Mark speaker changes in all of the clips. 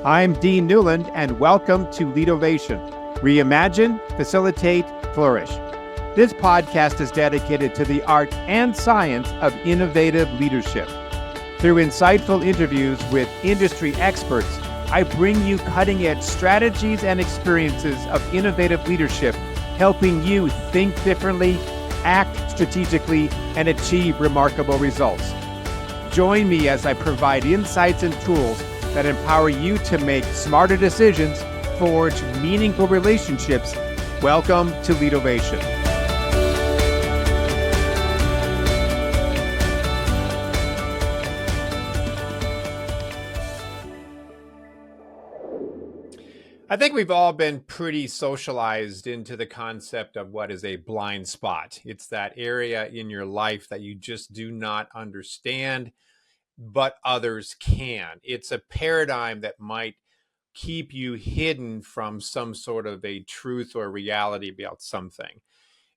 Speaker 1: I'm Dean Newland, and welcome to Leadovation. Reimagine, facilitate, flourish. This podcast is dedicated to the art and science of innovative leadership. Through insightful interviews with industry experts, I bring you cutting-edge strategies and experiences of innovative leadership, helping you think differently, act strategically, and achieve remarkable results. Join me as I provide insights and tools that empower you to make smarter decisions, forge meaningful relationships. Welcome to Leadovation. I think we've all been pretty socialized into the concept of what is a blind spot. It's that area in your life that you just do not understand, but others can. It's a paradigm that might keep you hidden from some sort of a truth or reality about something.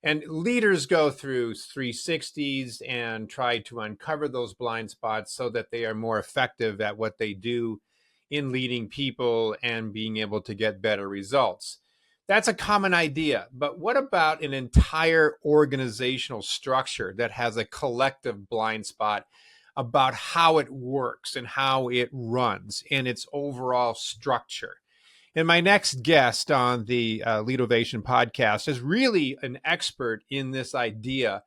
Speaker 1: And leaders go through 360s and try to uncover those blind spots so that they are more effective at what they do in leading people and being able to get better results. That's a common idea, but what about an entire organizational structure that has a collective blind spot about how it works and how it runs and its overall structure? And my next guest on the Leadovation podcast is really an expert in this idea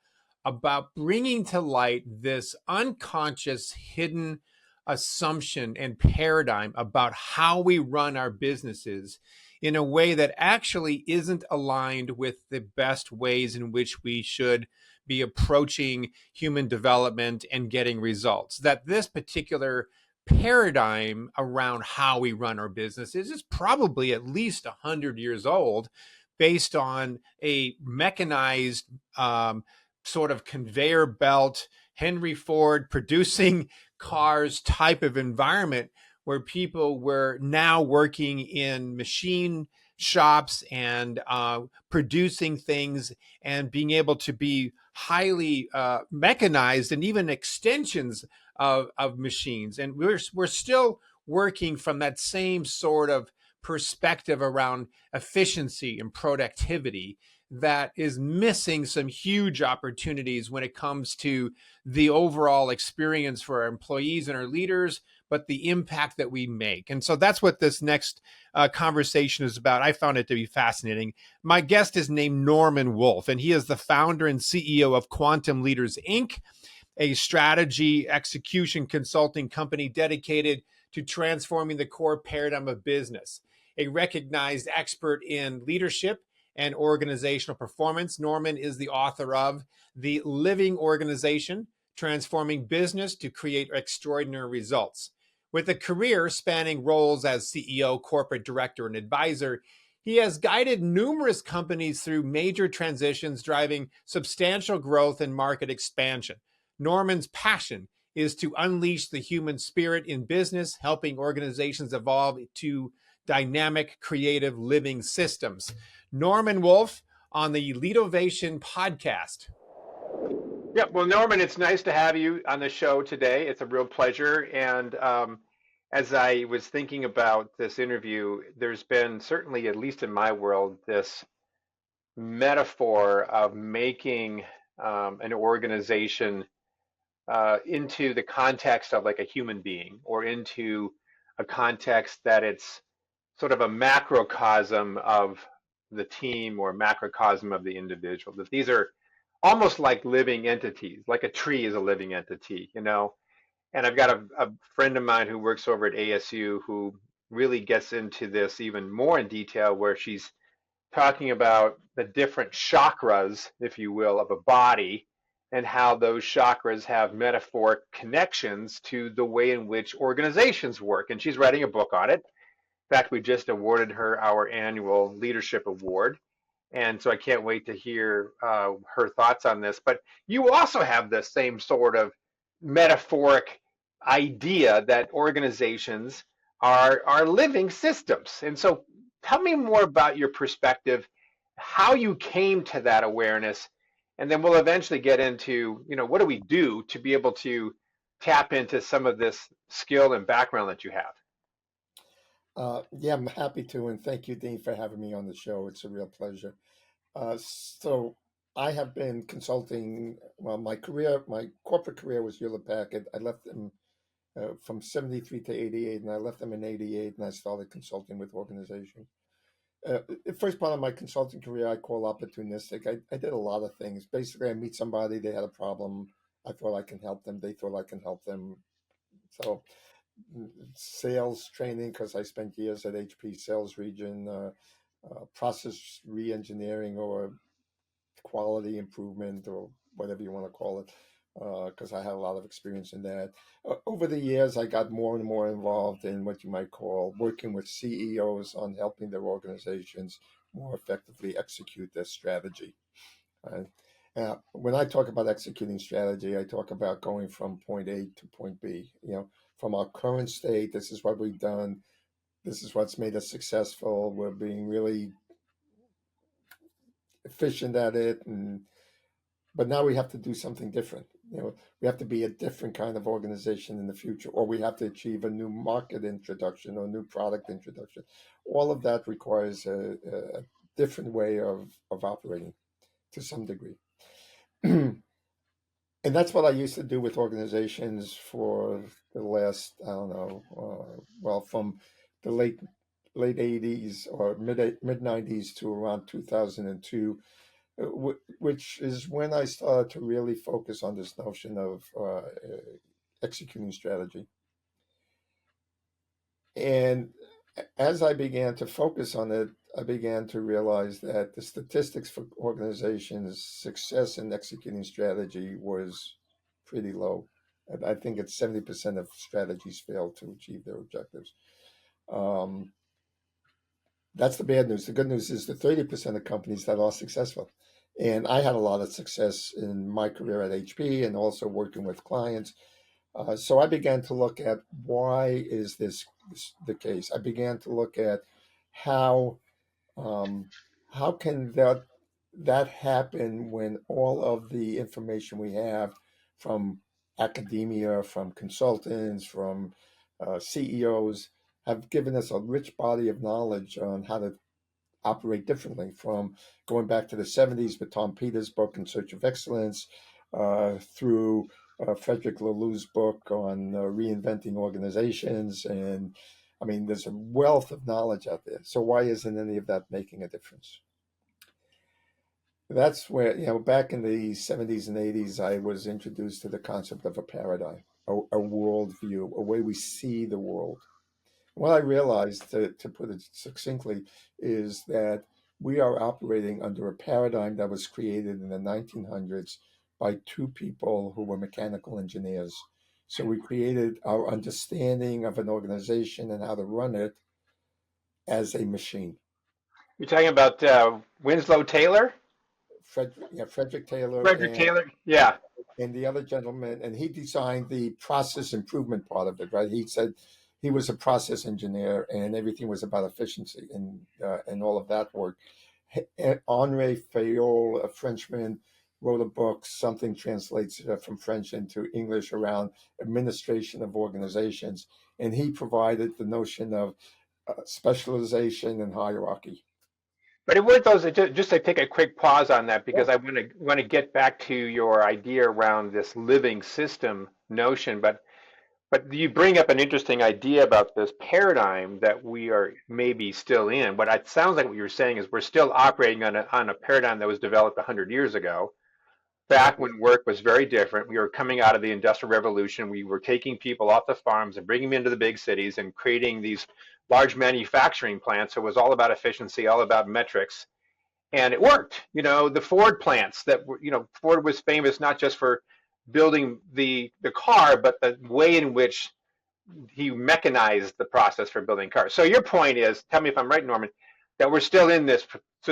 Speaker 1: about bringing to light this unconscious, hidden assumption and paradigm about how we run our businesses in a way that actually isn't aligned with the best ways in which we should be approaching human development and getting results. That this particular paradigm around how we run our businesses is probably at least 100 years old, based on a mechanized sort of conveyor belt, Henry Ford producing cars type of environment, where people were now working in machine shops and producing things and being able to be highly mechanized and even extensions of machines. And we're still working from that same sort of perspective around efficiency and productivity that is missing some huge opportunities when it comes to the overall experience for our employees and our leaders, but the impact that we make. And so that's what this next conversation is about. I found it to be fascinating. My guest is named Norman Wolfe, and he is the founder and CEO of Quantum Leaders, Inc., a strategy execution consulting company dedicated to transforming the core paradigm of business. A recognized expert in leadership and organizational performance, Norman is the author of The Living Organization: Transforming Business to Create Extraordinary Results. With a career spanning roles as CEO, corporate director, and advisor, he has guided numerous companies through major transitions, driving substantial growth and market expansion. Norman's passion is to unleash the human spirit in business, helping organizations evolve to dynamic, creative living systems. Norman Wolfe on the Leadovation podcast. Yeah, well, Norman, it's nice to have you on the show today. It's a real pleasure. And as I was thinking about this interview, there's been certainly, at least in my world, this metaphor of making an organization into the context of like a human being, or into a context that it's sort of a macrocosm of the team or macrocosm of the individual, that these are almost like living entities, like a tree is a living entity, you know. And I've got a friend of mine who works over at ASU who really gets into this even more in detail, where she's talking about the different chakras, if you will, of a body, and how those chakras have metaphoric connections to the way in which organizations work. And she's writing a book on it. In fact, we just awarded her our annual leadership award. And so I can't wait to hear her thoughts on this. But you also have the same sort of metaphoric idea that organizations are living systems. And so tell me more about your perspective, how you came to that awareness, and then we'll eventually get into, you know, what do we do to be able to tap into some of this skill and background that you have?
Speaker 2: Yeah, I'm happy to, and thank you, Dean, for having me on the show. It's a real pleasure. So I have been consulting. Well, my corporate career was Hewlett Packard. I left them from '73 to '88, and I left them in '88, and I started consulting with organizations. The first part of my consulting career I call opportunistic. I did a lot of things. Basically, I meet somebody, they had a problem. I thought I can help them. They thought I can help them. So sales training, because I spent years at HP sales region, process re-engineering or quality improvement or whatever you want to call it, because I had a lot of experience in that. Over the years, I got more and more involved in what you might call working with CEOs on helping their organizations more effectively execute their strategy. Right? When I talk about executing strategy, I talk about going from point A to point B. From our current state, this is what we've done. This is what's made us successful. We're being really efficient at it, and but now we have to do something different. We have to be a different kind of organization in the future, or we have to achieve a new market introduction or new product introduction. All of that requires a different way of operating to some degree. And that's what I used to do with organizations for the last, I don't know, well, from the late '80s or mid '90s to around 2002, which is when I started to really focus on this notion of executing strategy. And as I began to focus on it, I began to realize that the statistics for organizations' success in executing strategy was pretty low. And I think it's 70% of strategies fail to achieve their objectives. Um, that's the bad news. The good news is the 30% of companies that are successful. And I had a lot of success in my career at HP and also working with clients. So I began to look at why is this the case. I began to look at how um, how can that happen when all of the information we have from academia, from consultants, from CEOs have given us a rich body of knowledge on how to operate differently, from going back to the '70s with Tom Peters' book In Search of Excellence, through Frederick Laloux's book on reinventing organizations. And I mean, there's a wealth of knowledge out there. So why isn't any of that making a difference? That's where, back in the '70s and '80s, I was introduced to the concept of a paradigm, a worldview, a way we see the world. What I realized, to put it succinctly, is that we are operating under a paradigm that was created in the 1900s by two people who were mechanical engineers. So we created our understanding of an organization and how to run it as a machine.
Speaker 3: You're talking about Winslow Taylor?
Speaker 2: Frederick Taylor
Speaker 3: Frederick Taylor? Yeah.
Speaker 2: and the other gentleman, and he designed the process improvement part of it, right? He said he was a process engineer, and everything was about efficiency and all of that work. Henri Fayol, a Frenchman, wrote a book. Something translates from French into English around administration of organizations, and he provided the notion of specialization and hierarchy.
Speaker 3: But it weren't those, just to take a quick pause on that, because I want to get back to your idea around this living system notion. But you bring up an interesting idea about this paradigm that we are maybe still in. What it sounds like what you're saying is we're still operating on a paradigm that was developed 100 years ago,
Speaker 2: Yeah.
Speaker 3: back when work was very different. We were coming out of the Industrial Revolution. We were taking people off the farms and bringing them into the big cities and creating these large manufacturing plants. So it was all about efficiency, all about metrics, and it worked. The Ford plants that were, Ford was famous not just for building the car, but the way in which he mechanized the process for building cars. So your point is, tell me if I'm right, Norman, that we're still in this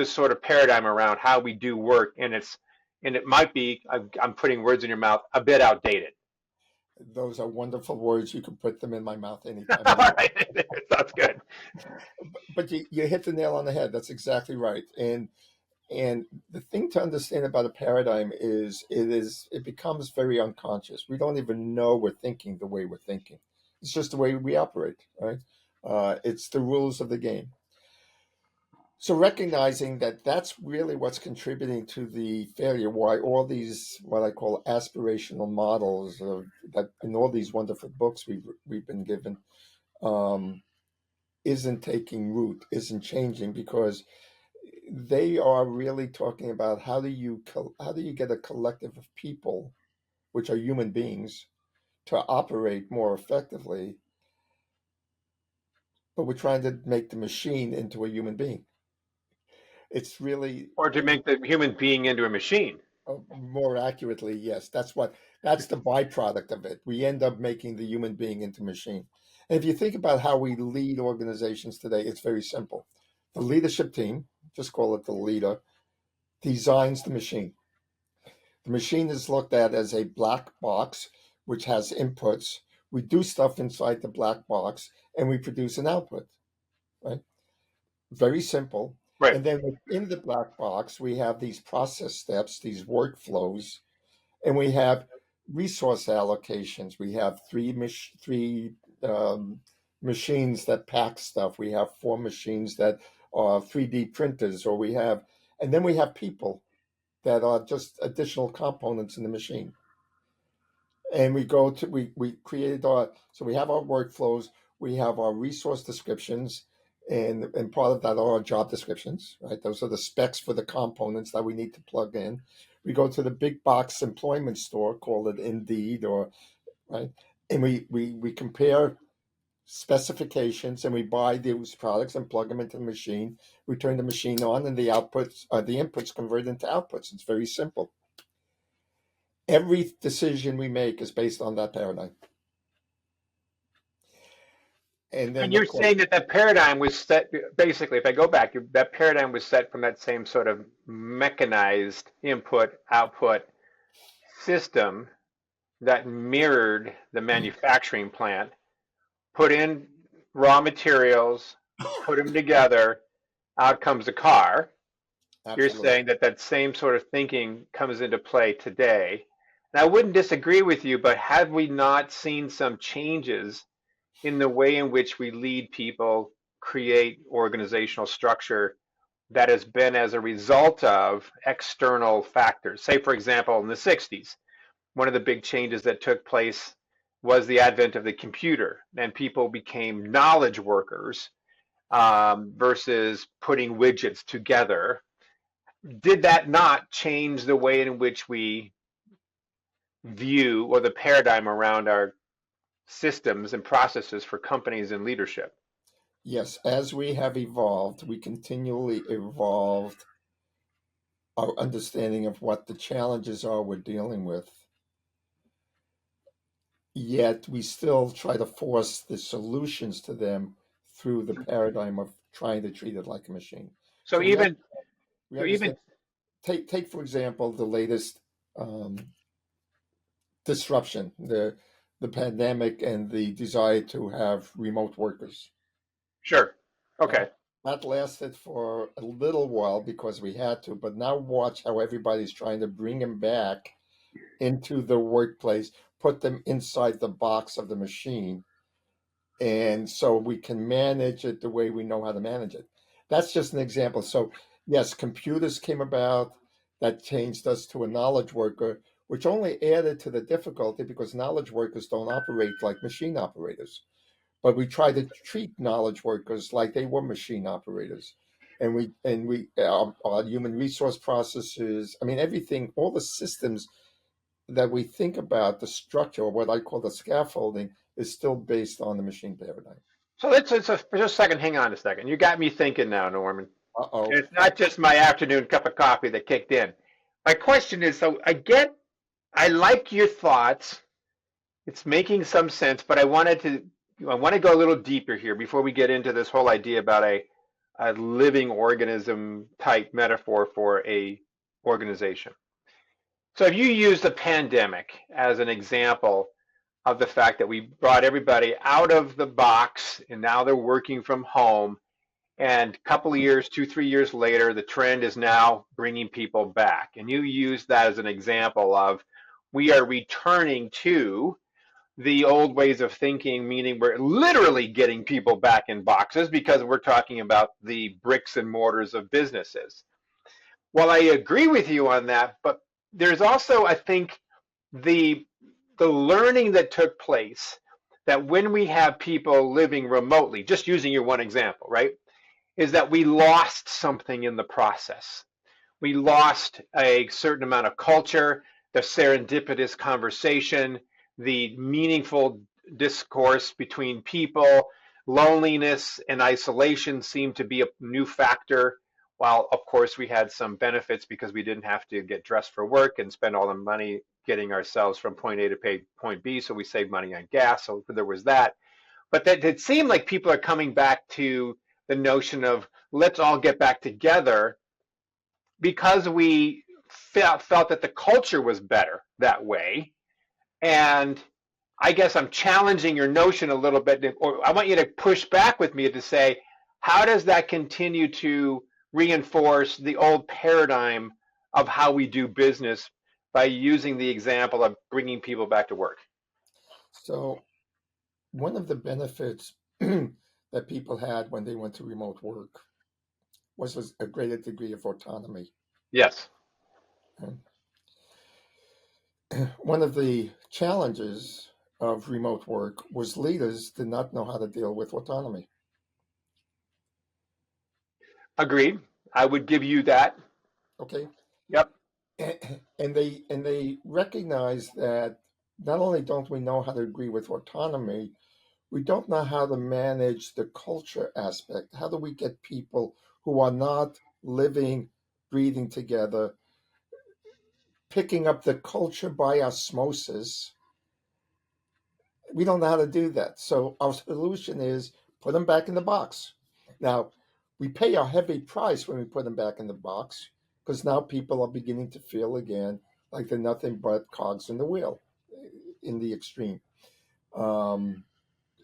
Speaker 3: sort of paradigm around how we do work, and it might be, I'm putting words in your mouth, a bit outdated.
Speaker 2: Those are wonderful words. You can put them in my mouth anytime,
Speaker 3: All
Speaker 2: anywhere.
Speaker 3: right, that's good.
Speaker 2: But you hit the nail on the head. That's exactly right. And the thing to understand about a paradigm is it becomes very unconscious. We don't even know we're thinking the way we're thinking. It's just the way we operate, right? It's the rules of the game. So recognizing that that's really what's contributing to the failure, why all these what I call aspirational models of that in all these wonderful books we've been given um, isn't taking root, isn't changing, because they are really talking about how do you get a collective of people, which are human beings, to operate more effectively, but we're trying to make the machine into a human being. It's really
Speaker 3: Or to make the human being into a machine.
Speaker 2: more accurately, yes. That's the byproduct of it. We end up making the human being into machine. And if you think about how we lead organizations today, it's very simple. The leadership team, just call it the leader, designs the machine. The machine is looked at as a black box which has inputs. We do stuff inside the black box and we produce an output, right? Very simple.
Speaker 3: Right.
Speaker 2: And then within the black box, we have these process steps, these workflows, and we have resource allocations. We have three machines that pack stuff. We have four machines that are 3D printers, and then we have people that are just additional components in the machine. And we created so we have our workflows, we have our resource descriptions, and part of that are our job descriptions, right? Those are the specs for the components that we need to plug in. We go to the big box employment store, call it Indeed, or right, and we compare specifications and we buy those products and plug them into the machine. We turn the machine on, and the inputs convert into outputs. It's very simple. Every decision we make is based on that paradigm. And
Speaker 3: And
Speaker 2: then,
Speaker 3: you're
Speaker 2: of course,
Speaker 3: saying that that paradigm was set, basically, if I go back, that paradigm was set from that same sort of mechanized input output system that mirrored the manufacturing plant, put in raw materials, put them together, out comes a car. You're
Speaker 2: absolutely.
Speaker 3: saying that that same sort of thinking comes into play today. And I wouldn't disagree with you, but have we not seen some changes in the way in which we lead people, create organizational structure that has been as a result of external factors? Say, for example, in the 60s, one of the big changes that took place was the advent of the computer, and people became knowledge workers versus putting widgets together. Did that not change the way in which we view or the paradigm around our systems and processes for companies and leadership?
Speaker 2: Yes, as we have evolved, we continually evolved our understanding of what the challenges are we're dealing with. Yet we still try to force the solutions to them through the paradigm of trying to treat it like a machine.
Speaker 3: So
Speaker 2: So
Speaker 3: even
Speaker 2: we
Speaker 3: so even
Speaker 2: understand. Take for example the latest disruption, the pandemic and the desire to have remote workers.
Speaker 3: sure.
Speaker 2: Right?
Speaker 3: Okay.
Speaker 2: That lasted for a little while because we had to, but now watch how everybody's trying to bring them back into the workplace, put them inside the box of the machine, and so we can manage it the way we know how to manage it. That's just an example. So, yes, computers came about that changed us to a knowledge worker, which only added to the difficulty because knowledge workers don't operate like machine operators. But we try to treat knowledge workers like they were machine operators. Our human resource processes, I mean, everything, all the systems that we think about, the structure, or what I call the scaffolding, is still based on the machine paradigm.
Speaker 3: So let's just for just a second, hang on a second. You got me thinking now, Norman.
Speaker 2: Uh-oh.
Speaker 3: And it's not just my afternoon cup of coffee that kicked in. My question is, so I like your thoughts. It's making some sense, but I want to go a little deeper here before we get into this whole idea about a living organism type metaphor for a organization. So if you use the pandemic as an example of the fact that we brought everybody out of the box and now they're working from home, and a couple of years, 2, 3 years later, the trend is now bringing people back. And you use that as an example of we are returning to the old ways of thinking, meaning we're literally getting people back in boxes because we're talking about the bricks and mortars of businesses. Well, I agree with you on that, but there's also, I think, the the learning that took place that when we have people living remotely, just using your one example, right, is that we lost something in the process. We lost a certain amount of culture, the serendipitous conversation, the meaningful discourse between people. Loneliness and isolation seemed to be a new factor. While, of course, we had some benefits because we didn't have to get dressed for work and spend all the money getting ourselves from point A to point B, so we saved money on gas. So there was that. But that it seemed like people are coming back to the notion of let's all get back together because we felt that the culture was better that way. And I guess I'm challenging your notion a little bit, or I want you to push back with me to say, how does that continue to reinforce the old paradigm of how we do business by using the example of bringing people back to work?
Speaker 2: So one of the benefits that people had when they went to remote work was a greater degree of autonomy.
Speaker 3: Yes.
Speaker 2: One of the challenges of remote work was leaders did not know how to deal with autonomy.
Speaker 3: Agreed. I would give you that.
Speaker 2: Okay,
Speaker 3: Yep.
Speaker 2: and they recognize that not only don't we know how to agree with autonomy, we don't know how to manage the culture aspect. How do we get people who are not living, breathing together, picking up the culture by osmosis? We don't know how to do that. So our solution is put them back in the box. Now, we pay a heavy price when we put them back in the box because now people are beginning to feel again like they're nothing but cogs in the wheel in the extreme. Um,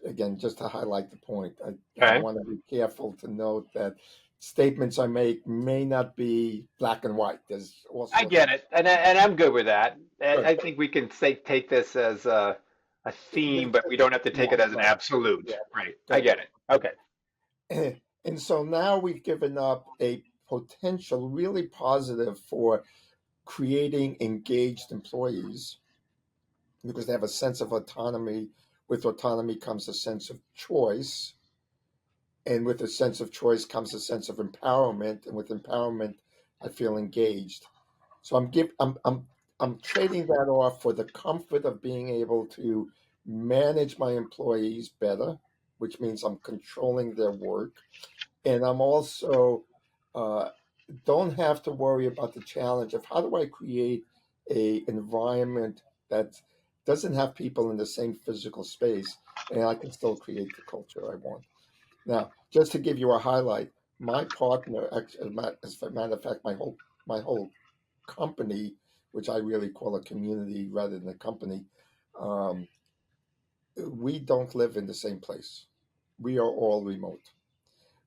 Speaker 2: Again, just to highlight the point, I
Speaker 3: Okay.
Speaker 2: want to be careful to note that statements I make may not be black and white. There's all
Speaker 3: I
Speaker 2: sorts of
Speaker 3: get it, and I'm good with that.
Speaker 2: good.
Speaker 3: I think we can say take this as a theme, but we don't have to take
Speaker 2: Yeah,
Speaker 3: it as an
Speaker 2: right.
Speaker 3: absolute.
Speaker 2: Yeah,
Speaker 3: Right. I
Speaker 2: good.
Speaker 3: get it. Okay.
Speaker 2: And so now we've given up a potential really positive for creating engaged employees because they have a sense of autonomy. With autonomy comes a sense of choice, and with a sense of choice comes a sense of empowerment, and with empowerment, I feel engaged. So I'm trading that off for the comfort of being able to manage my employees better, which means I'm controlling their work, and I'm also uh, don't have to worry about the challenge of how do I create a environment that doesn't have people in the same physical space, and I can still create the culture I want. Now, just to give you a highlight, my partner, as a matter of fact, my whole company, which I really call a community rather than a company, um, we don't live in the same place. We are all remote.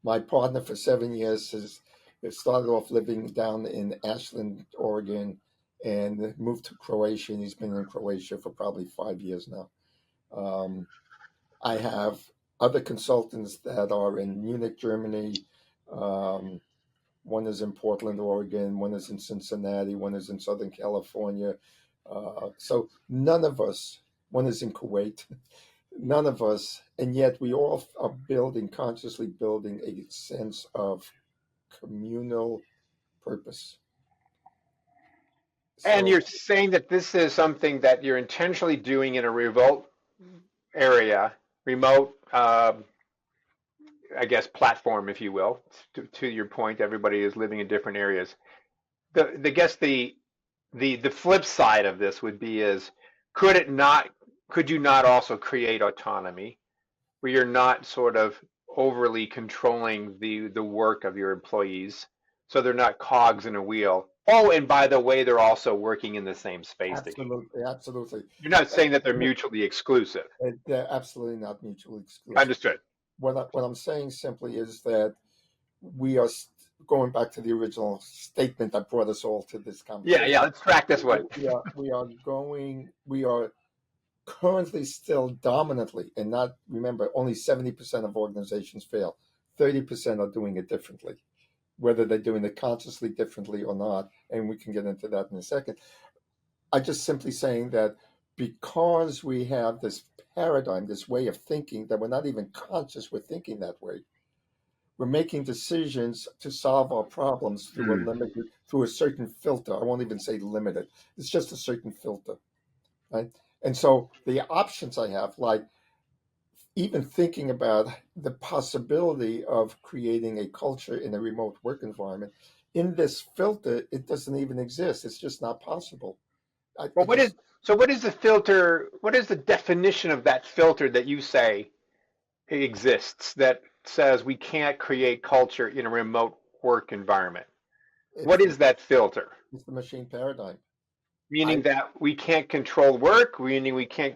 Speaker 2: My partner for 7 years has started off living down in Ashland, Oregon, and moved to Croatia. And he's been in Croatia for probably 5 years now. Um, I have other consultants that are in Munich, Germany. Um, One is in Portland, Oregon. One is in Cincinnati. One is in Southern California. So none of us, one is in Kuwait, none of us, and yet we all are building, consciously building a sense of communal purpose.
Speaker 3: And
Speaker 2: So
Speaker 3: you're saying that this is something that you're intentionally doing in a remote area, remote, I guess, platform, if you will. To your point, everybody is living in different areas. The guess the flip side of this would be is could it not could you not also create autonomy where you're not sort of overly controlling the work of your employees so they're not cogs in a wheel. Oh, and by the way, they're also working in the same space that you.
Speaker 2: absolutely, absolutely,
Speaker 3: You're not saying that they're mutually exclusive.
Speaker 2: they're absolutely not mutually exclusive.
Speaker 3: Understood.
Speaker 2: What I'm saying simply is that we are going back to the original statement that brought us all to this
Speaker 3: Yeah,
Speaker 2: conversation.
Speaker 3: yeah, let's track this one.
Speaker 2: We are going. We are currently still dominantly, and not, remember, only 70% of organizations fail. 30% are doing it differently, whether they're doing it consciously differently or not. And we can get into that in a second. I'm just simply saying that because we have this paradigm, this way of thinking, that we're not even conscious we're thinking that way. We're making decisions to solve our problems through a
Speaker 3: Mm.
Speaker 2: limited, through a certain filter. I won't even say limited. It's just a certain filter, right? And so the options I have, like even thinking about the possibility of creating a culture in a remote work environment, in this filter, it doesn't even exist. It's just not possible. I
Speaker 3: Well,
Speaker 2: just,
Speaker 3: what is the filter? What is the definition of that filter that you say exists that says we can't create culture in a remote work environment?
Speaker 2: it's
Speaker 3: What
Speaker 2: the
Speaker 3: is that filter?
Speaker 2: it's the machine paradigm.
Speaker 3: Meaning
Speaker 2: I
Speaker 3: that we can't control work, meaning we can't,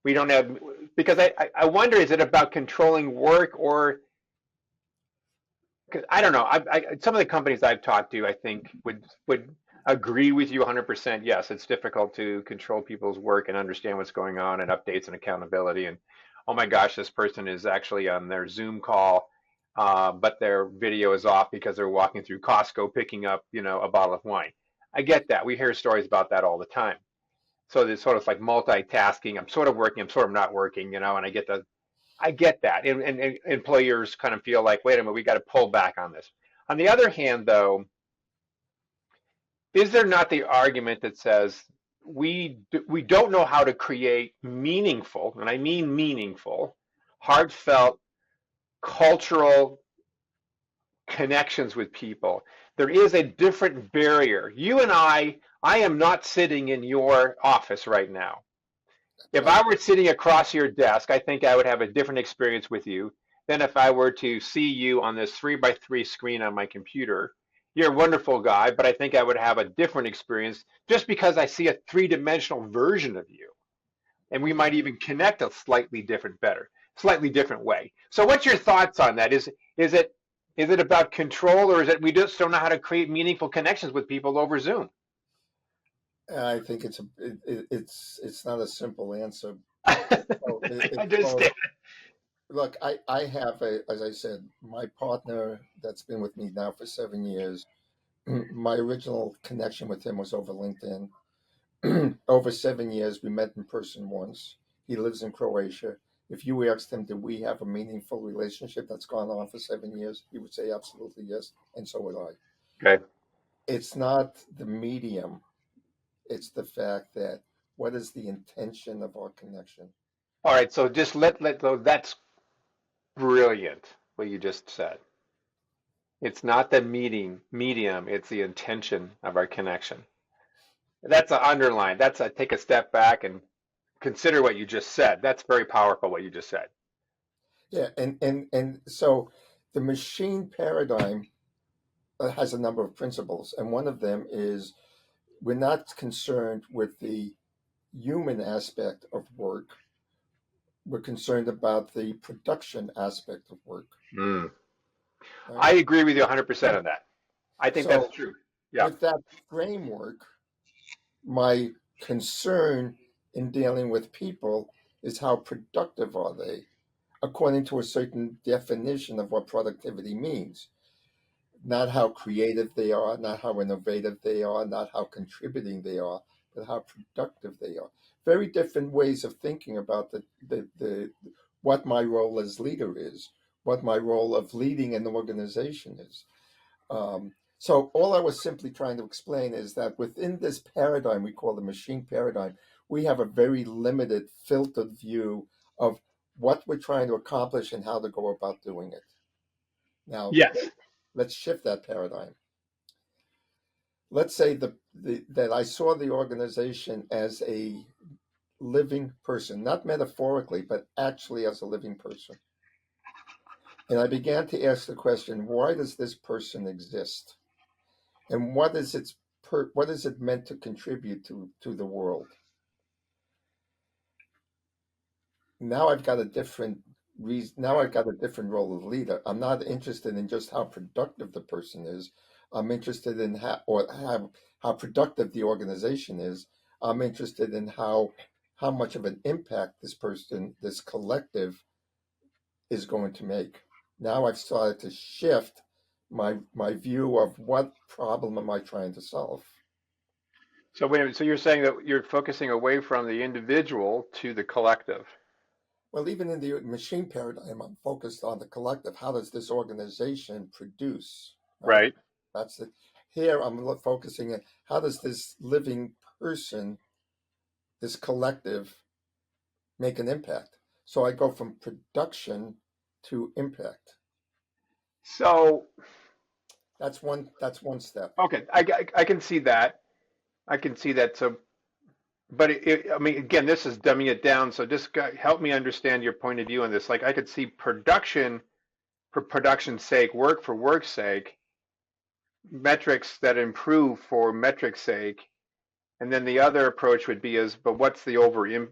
Speaker 3: we don't have, because I wonder, is it about controlling work or, because I don't know, some of the companies I've talked to, I think would agree with you 100%. Yes, it's difficult to control people's work and understand what's going on and updates and accountability. And oh my gosh, this person is actually on their Zoom call, but their video is off because they're walking through Costco picking up, a bottle of wine. I get that. We hear stories about that all the time. So there's sort of like multitasking. I'm sort of working, I'm sort of not working, and I get that. And employers kind of feel like, wait a minute, we got to pull back on this. On the other hand, though, is there not the argument that says we don't know how to create meaningful, and I mean meaningful, heartfelt, cultural connections with people? There is a different barrier. You and I am not sitting in your office right now. If
Speaker 2: right.
Speaker 3: I were sitting across your desk, I think I would have a different experience with you than if I were to see you on this 3x3 screen on my computer. You're a wonderful guy, but I think I would have a different experience just because I see a three-dimensional version of you. And we might even connect a slightly different way. So what's your thoughts on that? Is it about control, or is it we just don't know how to create meaningful connections with people over Zoom?
Speaker 2: I think it's not a simple answer. So
Speaker 3: I
Speaker 2: it's both.
Speaker 3: understand.
Speaker 2: Look, I have as I said, my partner that's been with me now for 7 years. My original connection with him was over LinkedIn. Over 7 years, we met in person once. He lives in Croatia. If you asked him, did we have a meaningful relationship that's gone on for 7 years? He would say absolutely yes, and so would I.
Speaker 3: Okay.
Speaker 2: It's not the medium, it's the fact that what is the intention of our connection?
Speaker 3: All right, so just that's brilliant what you just said. It's not the medium, it's the intention of our connection. That's a underline. That's a take a step back and consider what you just said. That's very powerful what you just said.
Speaker 2: Yeah, and so the machine paradigm has a number of principles, and one of them is we're not concerned with the human aspect of work. We're concerned about the production aspect of work,
Speaker 3: Mm.
Speaker 2: right?
Speaker 3: I agree with you 100% on that. I think that's
Speaker 2: So
Speaker 3: true. Yeah.
Speaker 2: with that framework, my concern in dealing with people is how productive are they according to a certain definition of what productivity means. Not how creative they are, not how innovative they are, not how contributing they are, but how productive they are. Very different ways of thinking about the what my role as leader is, what my role of leading an organization is. So all I was simply trying to explain is that within this paradigm we call the machine paradigm, we have a very limited, filtered view of what we're trying to accomplish and how to go about doing it. Now,
Speaker 3: Yes.
Speaker 2: let's shift that paradigm. Let's say that I saw the organization as a living person, not metaphorically, but actually as a living person. And I began to ask the question, why does this person exist? And what is it meant to contribute to the world? Now I've got a different reason. Now I've got a different role of leader. I'm not interested in just how productive the person is. I'm interested in how productive the organization is. I'm interested in how much of an impact this collective is going to make. Now I've started to shift my view of what problem am I trying to solve.
Speaker 3: So wait a minute, so you're saying that you're focusing away from the individual to the collective.
Speaker 2: Well, even in the machine paradigm, I'm focused on the collective. How does this organization produce? Right.
Speaker 3: Right.
Speaker 2: That's it. Here, I'm focusing on how does this living person, this collective, make an impact. So I go from production to impact.
Speaker 3: So,
Speaker 2: That's one. That's one step.
Speaker 3: okay, I can see that. I can see that. So, but I mean, again, this is dumbing it down. So just help me understand your point of view on this. Like, I could see production for production's sake, work for work's sake, metrics that improve for metrics' sake, and then the other approach would be but what's the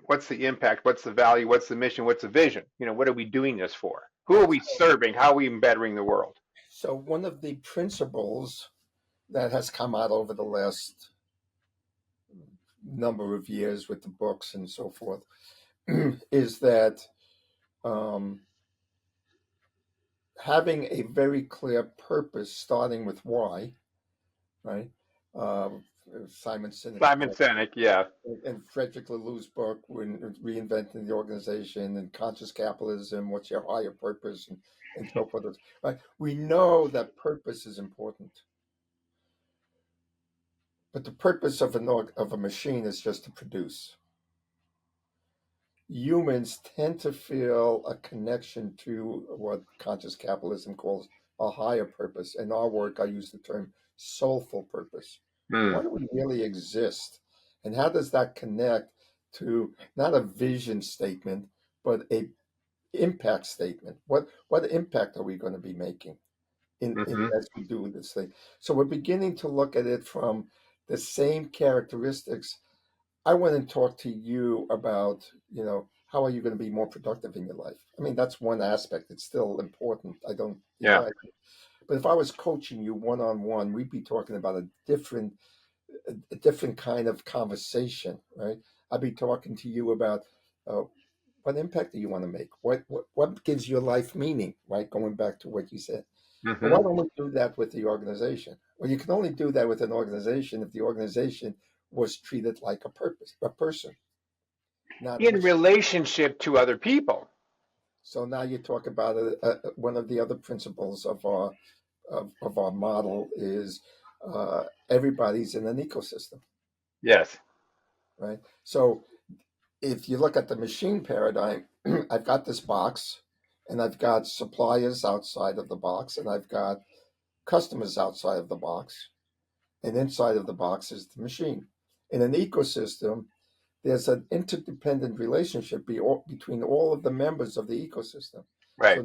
Speaker 3: what's the impact, what's the value, what's the mission, what's the vision? What are we doing this for? Who are
Speaker 2: Right.
Speaker 3: we serving? How are we bettering the world?
Speaker 2: So one of the principles that has come out over the last number of years with the books and so forth is that um, having a very clear purpose, starting with why, right? Um, Simon Sinek's
Speaker 3: Simon
Speaker 2: book
Speaker 3: Sinek, yeah.
Speaker 2: and Frederick Laloux's book, when reinventing the organization and conscious capitalism, what's your higher purpose, and so forth. Right? We know that purpose is important, but the purpose of a machine is just to produce. Humans tend to feel a connection to what conscious capitalism calls a higher purpose. In our work, I use the term soulful purpose. Why
Speaker 3: Hmm.
Speaker 2: do we really exist? And how does that connect to not a vision statement, but a impact statement? What impact are we going to be making in
Speaker 3: Hmm.
Speaker 2: as we do this thing? So we're beginning to look at it from the same characteristics. I want to talk to you about, how are you going to be more productive in your life? I mean, that's one aspect. It's still important. I don't
Speaker 3: Yeah.
Speaker 2: deny it. But if I was coaching you one on one, we'd be talking about a different kind of conversation, right? I'd be talking to you about uh, what impact do you want to make? What gives your life meaning, right? Going back to what you said. But why
Speaker 3: Hmm.
Speaker 2: don't we do that with the organization? Well, you can only do that with an organization if the organization was treated like a person, not a
Speaker 3: In
Speaker 2: machine.
Speaker 3: relationship to other people.
Speaker 2: So now you talk about one of the other principles of our model is everybody's in an ecosystem,
Speaker 3: Yes.
Speaker 2: right? So if you look at the machine paradigm, I've got this box, and I've got suppliers outside of the box, and I've got customers outside of the box, and inside of the box is the machine. In an ecosystem, there's an interdependent relationship between all of the members of the ecosystem. So
Speaker 3: Right.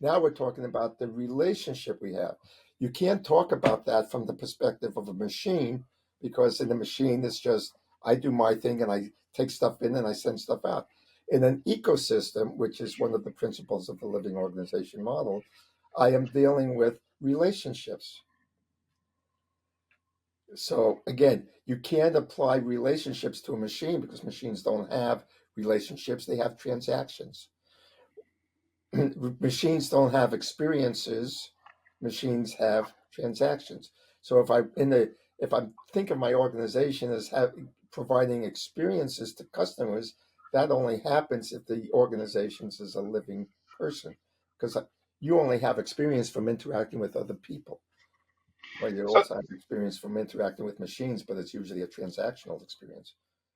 Speaker 2: now we're talking about the relationship we have. You can't talk about that from the perspective of a machine, because in the machine it's just I do my thing and I take stuff in and I send stuff out. In an ecosystem, which is one of the principles of the living organization model, I am dealing with relationships. So again, you can't apply relationships to a machine because machines don't have relationships, they have transactions. Machines don't have experiences, machines have transactions. So if I think of my organization as providing experiences to customers, that only happens if the organization is a living person, because you only have experience from interacting with other people. Well, you
Speaker 3: So,
Speaker 2: also have experience from interacting with machines, but it's usually a transactional experience.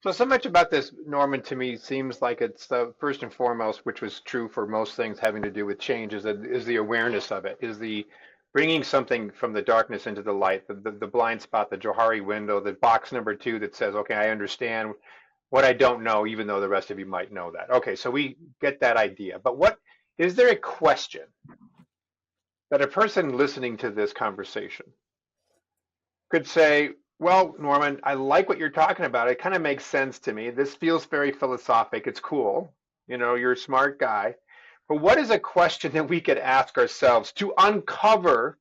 Speaker 3: so much about this, Norman, to me seems like it's first and foremost, which was true for most things having to do with change, is the awareness of it, is the bringing something from the darkness into the light, the blind spot, the Johari window, the box number two that says, okay, I understand what I don't know, even though the rest of you might know that. Okay, so we get that idea. But what is there a question that a person listening to this conversation could say, well, Norman, I like what you're talking about. It kind of makes sense to me. This feels very philosophic. It's cool. You're a smart guy. But what is a question that we could ask ourselves to uncover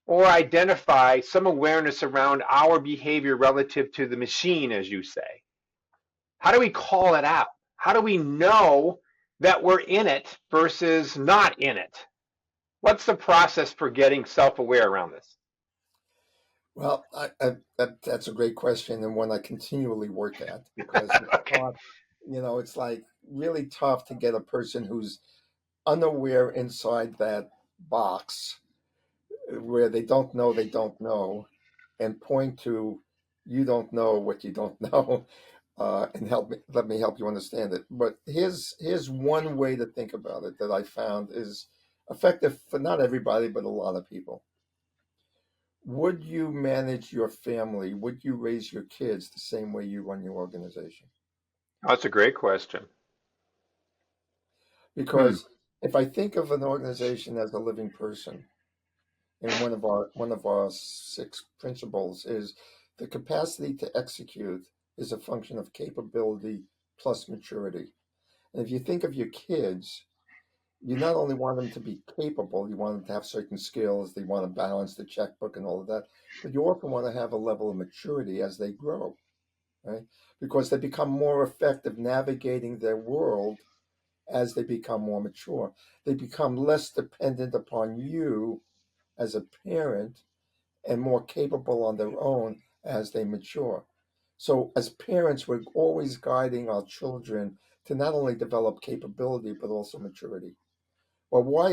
Speaker 3: or identify some awareness around our behavior relative to the machine, as you say? How do we call it out? How do we know that we're in it versus not in it? What's the process for getting self-aware around this?
Speaker 2: Well, that's a great question and one I continually work at because it's
Speaker 3: Okay.
Speaker 2: hard. It's like really tough to get a person who's unaware inside that box where they don't know and point to you don't know what you don't know and let me help you understand it. But here's one way to think about it that I found is effective for not everybody but a lot of people. Would you manage your family? Would you raise your kids the same way you run your organization?
Speaker 3: That's a great question. Hmm.
Speaker 2: Because if I think of an organization as a living person, and one of our six principles is the capacity to execute is a function of capability plus maturity. And if you think of your kids, you not only want them to be capable, you want them to have certain skills, they want to balance the checkbook and all of that, but you also want to have a level of maturity as they grow, right? Because they become more effective navigating their world as they become more mature. They become less dependent upon you as a parent and more capable on their own as they mature. So, as parents, we're always guiding our children to not only develop capability but also maturity. Well, why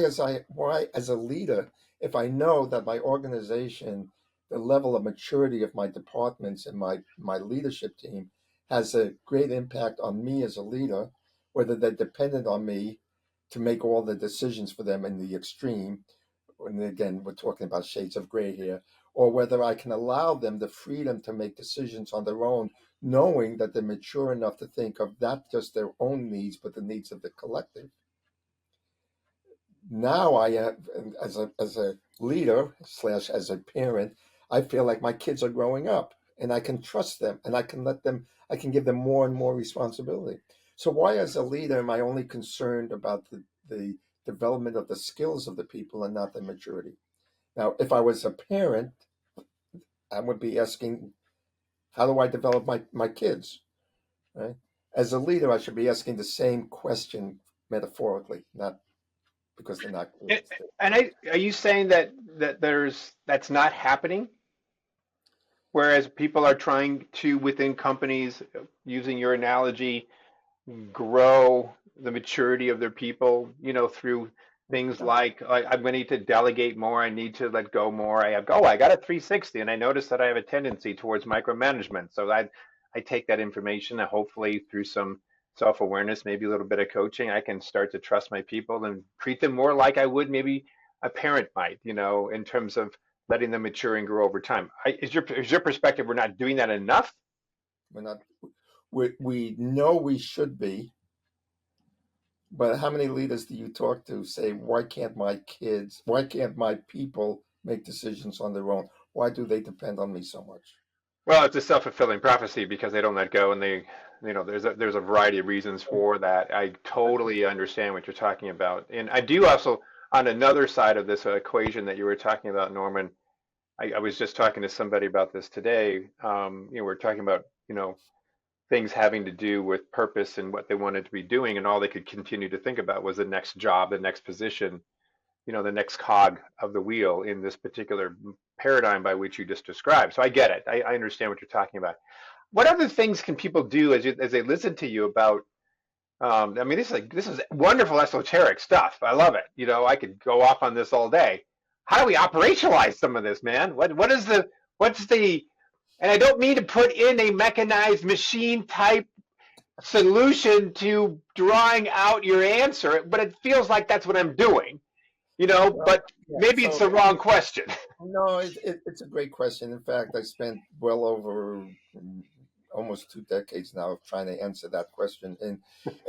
Speaker 2: as a leader, if I know that my organization, the level of maturity of my departments and my leadership team has a great impact on me as a leader, whether they're dependent on me to make all the decisions for them in the extreme, and again, we're talking about shades of gray here, or whether I can allow them the freedom to make decisions on their own, knowing that they're mature enough to think of not just their own needs, but the needs of the collective. Now I have, as a leader slash as a parent, I feel like my kids are growing up and I can trust them and I can give them more and more responsibility. So why as a leader am I only concerned about the development of the skills of the people and not the maturity? Now, if I was a parent, I would be asking, how do I develop my kids? Right? As a leader, I should be asking the same question metaphorically, not because they're not
Speaker 3: And
Speaker 2: kids.
Speaker 3: are you saying that's not happening? Whereas people are trying to, within companies, using your analogy, grow the maturity of their people, through things like I'm going to need to delegate more. I need to let go more. I got a 360 and I noticed that I have a tendency towards micromanagement. So I take that information and hopefully through some self-awareness, maybe a little bit of coaching, I can start to trust my people and treat them more like I would maybe a parent might, in terms of letting them mature and grow over time. Is your perspective we're not doing that enough?
Speaker 2: We're not. We know we should be, but how many leaders do you talk to say, why can't my people make decisions on their own? Why do they depend on me so much?
Speaker 3: Well, it's a self-fulfilling prophecy because they don't let go, and there's a variety of reasons for that. I totally understand what you're talking about, and I do also on another side of this equation that you were talking about, Norman. I was just talking to somebody about this today. We're talking about things having to do with purpose and what they wanted to be doing, and all they could continue to think about was the next job, the next position, the next cog of the wheel in this particular paradigm by which you just described. So I get it. I understand what you're talking about. What other things can people do as they listen to you about? I mean, this is wonderful esoteric stuff. I love it. I could go off on this all day. How do we operationalize some of this, man? What's the? And I don't mean to put in a mechanized machine type solution to drawing out your answer, but it feels like that's what I'm doing.
Speaker 2: Well,
Speaker 3: But
Speaker 2: yeah.
Speaker 3: maybe it's
Speaker 2: So
Speaker 3: the wrong question.
Speaker 2: no, it's a great question. In fact, I spent well over almost 2 decades now of trying to answer that question, and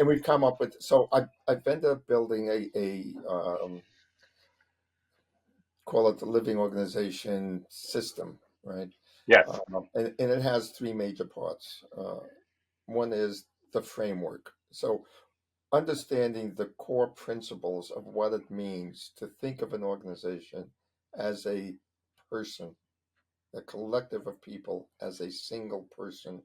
Speaker 2: we've come up with. So I've ended up building a call it the living organization system, right?
Speaker 3: Yes.
Speaker 2: And it has three major parts. One is the framework. So understanding the core principles of what it means to think of an organization as a person, a collective of people as a single person,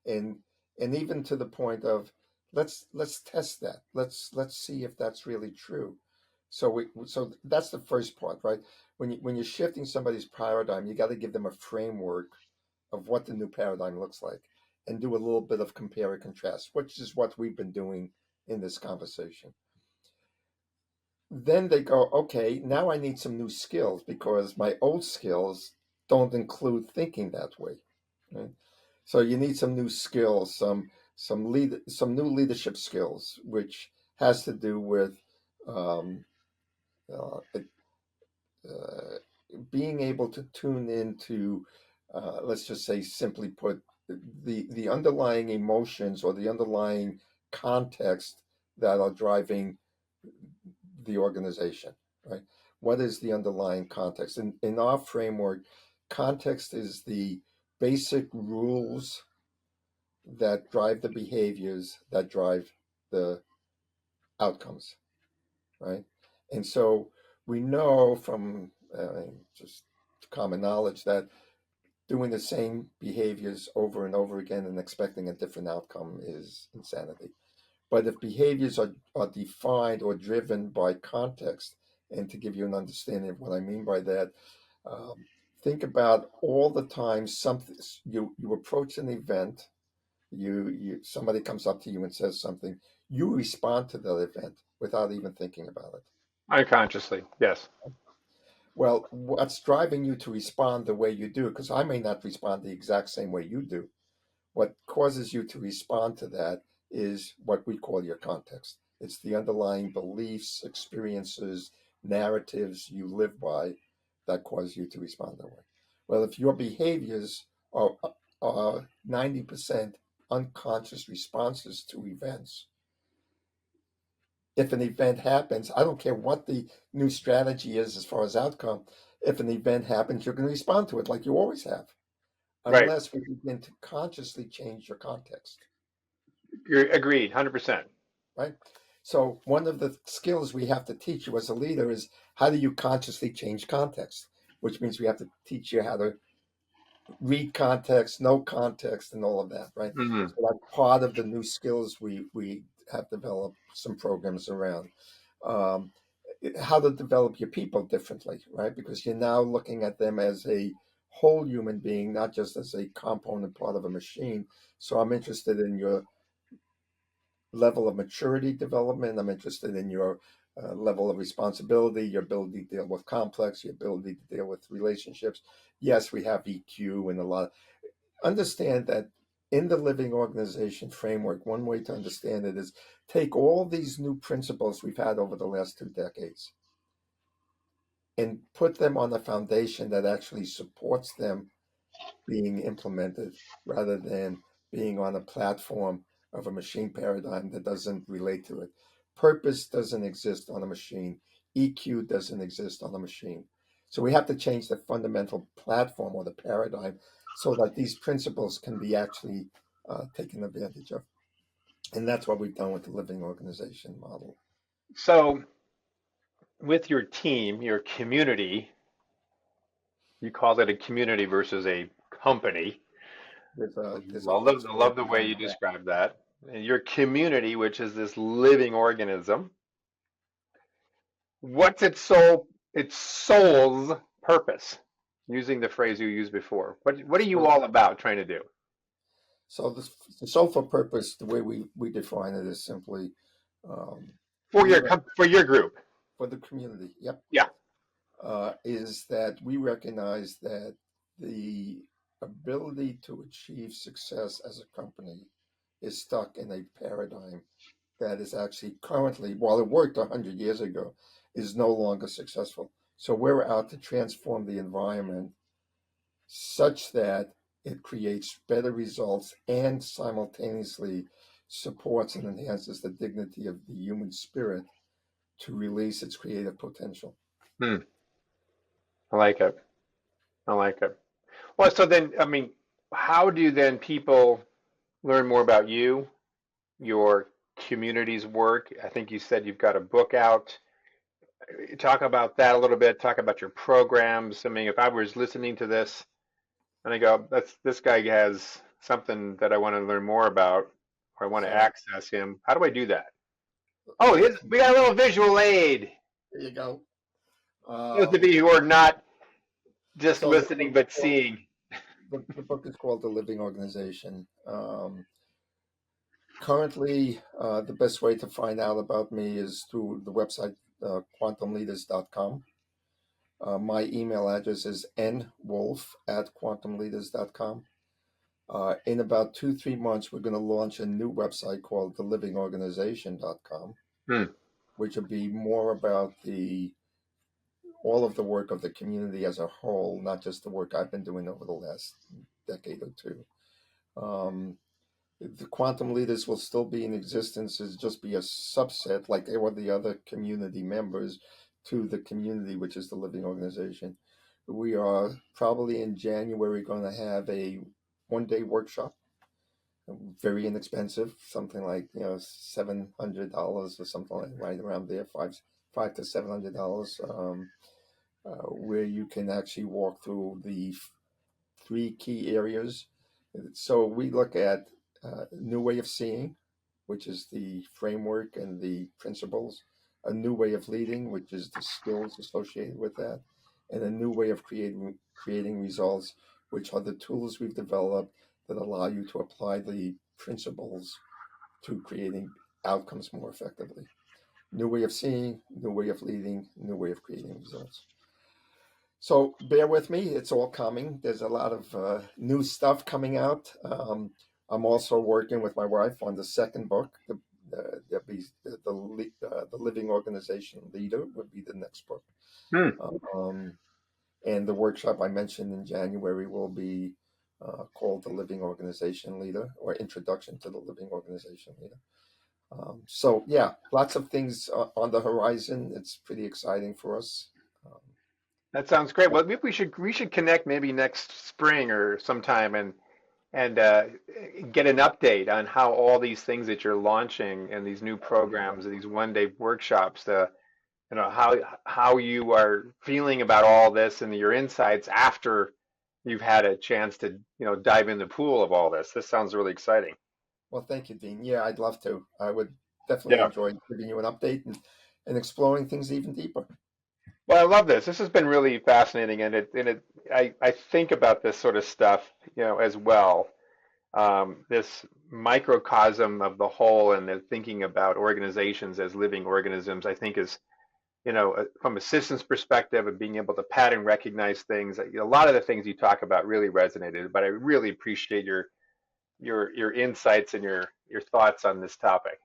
Speaker 2: and and even to the point of let's test that. Let's see if that's really true. So that's the first part, right? When you're shifting somebody's paradigm, you got to give them a framework of what the new paradigm looks like, and do a little bit of compare and contrast, which is what we've been doing in this conversation. Then they go, okay, now I need some new skills because my old skills don't include thinking that way. Right? So you need some new skills, some new leadership skills, which has to do with um, uh, uh, being able to tune into, let's just say, simply put, the underlying emotions or the underlying context that are driving the organization, right? What is the underlying context? In our framework, context is the basic rules that drive the behaviors that drive the outcomes, right? And so we know from just common knowledge that doing the same behaviors over and over again and expecting a different outcome is insanity. But if behaviors are defined or driven by context, and to give you an understanding of what I mean by that, um, think about all the time something you approach an event, you somebody comes up to you and says something, you respond to that event without even thinking about it.
Speaker 3: Unconsciously, yes.
Speaker 2: Well, what's driving you to respond the way you do? Because I may not respond the exact same way you do. What causes you to respond to that is what we call your context. It's the underlying beliefs, experiences, narratives you live by that cause you to respond that way. Well, if your behaviors are 90% unconscious responses to events, if an event happens, I don't care what the new strategy is as far as outcome. If an event happens, you're going to respond to it like you always have,
Speaker 3: Right.
Speaker 2: unless we begin to consciously change your context,
Speaker 3: You're agreed, 100%.
Speaker 2: right? So, one of the skills we have to teach you as a leader is how do you consciously change context, which means we have to teach you how to read context, know context, and all of that, right?
Speaker 3: Hmm.
Speaker 2: So, that's part of the new skills we have developed some programs around. Um, how to develop your people differently, right? Because you're now looking at them as a whole human being, not just as a component part of a machine. So I'm interested in your level of maturity development. I'm interested in your level of responsibility, your ability to deal with complex, your ability to deal with relationships. Yes, we have EQ and a lot. Understand that in the living organization framework, one way to understand it is take all these new principles we've had over the last 2 decades and put them on a foundation that actually supports them being implemented rather than being on a platform of a machine paradigm that doesn't relate to it. Purpose doesn't exist on a machine. EQ doesn't exist on a machine. So we have to change the fundamental platform or the paradigm so that these principles can be actually taken advantage of. And that's what we've done with the living organization model.
Speaker 3: So, with your team, your community, you call it a community versus a company.
Speaker 2: There's a
Speaker 3: I
Speaker 2: principle
Speaker 3: love the way you
Speaker 2: behind that.
Speaker 3: describe that. And your community, which is this living organism, what's its soul's purpose? Using the phrase you used before. What are you
Speaker 2: So,
Speaker 3: all about trying to do?
Speaker 2: so the sole for purpose, the way we define it is simply um,
Speaker 3: For
Speaker 2: we
Speaker 3: your
Speaker 2: rec-
Speaker 3: for your group.
Speaker 2: for the community. Yep,
Speaker 3: Yeah.
Speaker 2: is that we recognize that the ability to achieve success as a company is stuck in a paradigm that is actually currently, while it worked 100 years ago, is no longer successful. So we're out to transform the environment such that it creates better results and simultaneously supports and enhances the dignity of the human spirit to release its creative potential.
Speaker 3: Hmm. I like it. I like it. Well, so then, I mean, how do then people learn more about you, your community's work? I think you said you've got a book out. Talk about that a little bit. Talk about your programs. I mean, if I was listening to this and I go, "That's this guy has something that I want to learn more about, or I want to
Speaker 2: So
Speaker 3: access him, how do I do that? Oh,
Speaker 2: well,
Speaker 3: we got a little visual aid.
Speaker 2: there you go.
Speaker 3: Those of you who are not just
Speaker 2: So the
Speaker 3: listening
Speaker 2: book is
Speaker 3: but
Speaker 2: called
Speaker 3: seeing.
Speaker 2: the book is called The Living Organization. Currently, the best way to find out about me is through the website quantumleaders.com. My email address is nwolf@quantumleaders.com. In about 2-3 months, we're going to launch a new website called thelivingorganization.com,
Speaker 3: Hmm.
Speaker 2: which will be more about all of the work of the community as a whole, not just the work I've been doing over the last decade or two. The quantum leaders will still be in existence as just be a subset, like they were the other community members, to the community, which is the living organization. We are probably in January going to have a 1-day workshop, very inexpensive, something like $700 or something like right around there, five to $700, where you can actually walk through the 3 key areas. So we look at new way of seeing, which is the framework and the principles, a new way of leading, which is the skills associated with that, and a new way of creating results, which are the tools we've developed that allow you to apply the principles to creating outcomes more effectively. New way of seeing, new way of leading, new way of creating results. So bear with me; it's all coming. There's a lot of new stuff coming out. I'm also working with my wife on the second book. The Living Organization Leader would be the next book.
Speaker 3: Hmm.
Speaker 2: And the workshop I mentioned in January will be called The Living Organization Leader, or Introduction to the Living Organization Leader. So yeah, lots of things on the horizon. It's pretty exciting for us. Um,
Speaker 3: That sounds great. Well, maybe we should connect maybe next spring or sometime and get an update on how all these things that you're launching and these new programs and these 1-day workshops, how you are feeling about all this and your insights after you've had a chance to dive in the pool of all this. This sounds really exciting.
Speaker 2: well, thank you, Dean. Yeah, I'd love to. I would definitely
Speaker 3: Yeah.
Speaker 2: enjoy giving you an update and exploring things even deeper.
Speaker 3: Well, I love this. This has been really fascinating, I think about this sort of stuff, as well. This microcosm of the whole and the thinking about organizations as living organisms, I think is, from a systems perspective of being able to pattern recognize things. A lot of the things you talk about really resonated, but I really appreciate your insights and your thoughts on this topic.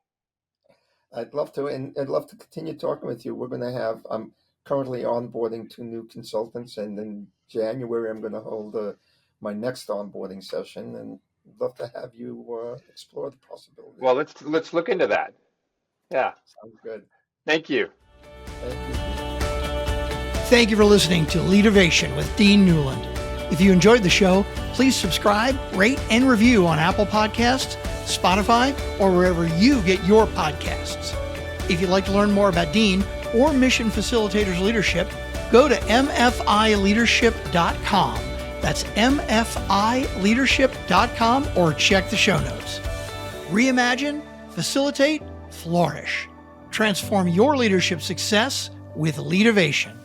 Speaker 2: I'd love to, and I'd love to continue talking with you. I'm currently onboarding 2 new consultants, and in January, I'm going to hold my next onboarding session, and I'd love to have you explore the possibilities.
Speaker 3: Well, let's look into that. Yeah.
Speaker 2: Sounds good.
Speaker 3: Thank you.
Speaker 2: Thank you, Dean.
Speaker 4: Thank you for listening to Leadervation with Dean Newland. If you enjoyed the show, please subscribe, rate, and review on Apple Podcasts, Spotify, or wherever you get your podcasts. If you'd like to learn more about Dean or Mission Facilitators Leadership, go to mfileadership.com. That's mfileadership.com, or check the show notes. Reimagine, facilitate, flourish. Transform your leadership success with Leadervation.